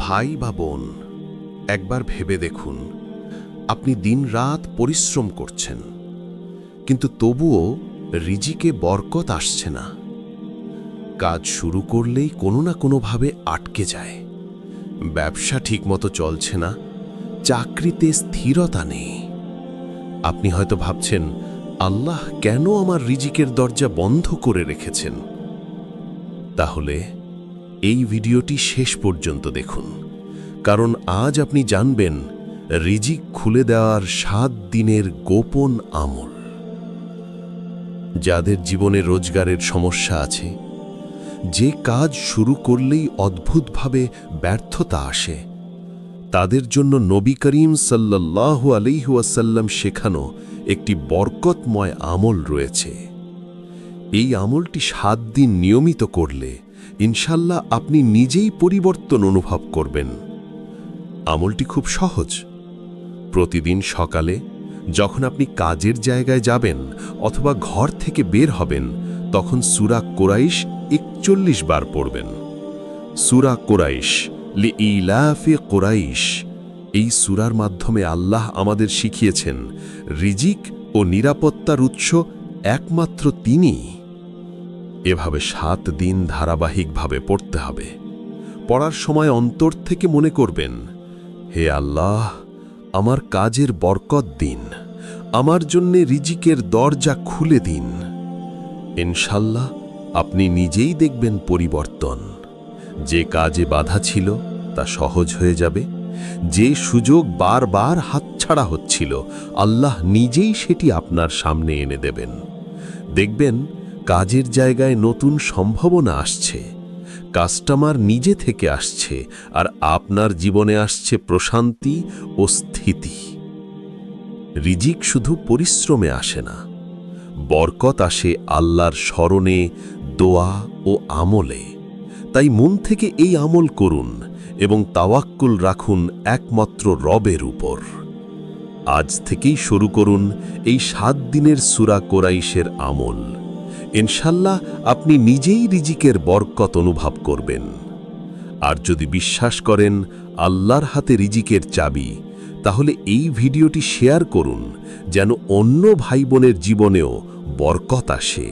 ভাই বা বোন, একবার ভেবে দেখুন, আপনি দিনরাত পরিশ্রম করছেন, কিন্তু তবুও রিজিকে বরকত আসছে না। কাজ শুরু করলেই কোনো না কোনোভাবে আটকে যায়। ব্যবসা ঠিকমতো চলছে না, চাকরিতে স্থিরতা নেই। আপনি হয়তো ভাবছেন, আল্লাহ কেন আমার রিজিকের দরজা বন্ধ করে রেখেছেন? তাহলে এই ভিডিওটি শেষ পর্যন্ত দেখুন, কারণ আজ আপনি জানবেন রিজিক খুলে দেওয়ার 7 দিনের গোপন আমল। যাদের জীবনে রোজগারের সমস্যা আছে, যে কাজ শুরু করলেই অদ্ভুতভাবে ব্যর্থতা আসে, তাদের জন্য নবী করিম সাল্লাল্লাহু আলাইহি ওয়াসাল্লাম শেখানো একটি বরকতময় আমল রয়েছে। এই আমলটি 7 দিন নিয়মিত করলে ইনশাল্লাহ আপনি নিজেই পরিবর্তন অনুভব করবেন। আমলটি খুব সহজ। প্রতিদিন সকালে যখন আপনি কাজের জায়গায় যাবেন অথবা ঘর থেকে বের হবেন, তখন সূরা কুরাইশ 41 বার পড়বেন। সূরা কুরাইশ, লিইলাফি কুরাইশ। এই সূরার মাধ্যমে আল্লাহ আমাদের শিখিয়েছেন রিজিক ও নিরাপত্তার উৎস একমাত্র তিনিই। এভাবে 7 দিন ধারাবাহিকভাবে পড়তে হবে। পড়ার সময় অন্তর থেকে মনে করবেন, হে আল্লাহ, আমার কাজের বরকত দিন, আমার জন্যে রিজিকের দরজা খুলে দিন। ইনশাল্লাহ আপনি নিজেই দেখবেন পরিবর্তন। যে কাজে বাধা ছিল তা সহজ হয়ে যাবে। যে সুযোগ বারবার হাতছাড়া হচ্ছিল, আল্লাহ নিজেই সেটি আপনার সামনে এনে দেবেন। দেখবেন কাজের জায়গায় নতুন সম্ভাবনা আসছে, কাস্টমার নিজে থেকে আসছে, আর আপনার জীবনে আসছে প্রশান্তি ও স্থিতি। রিজিক শুধু পরিশ্রমে আসে না, বরকত আসে আল্লাহর স্মরণে, দোয়া ও আমলে। তাই মন থেকে এই আমল করুন এবং তাওয়াক্কুল রাখুন একমাত্র রবের উপর। আজ থেকেই শুরু করুন এই 7 দিনের সূরা কুরাইশের আমল। ইনশাল্লাহ আপনি নিজেই রিজিকের বরকত অনুভব করবেন। আর যদি বিশ্বাস করেন আল্লাহর হাতে রিজিকের চাবি, তাহলে এই ভিডিওটি শেয়ার করুন, যেন অন্য ভাই বোনের জীবনেও বরকত আসে।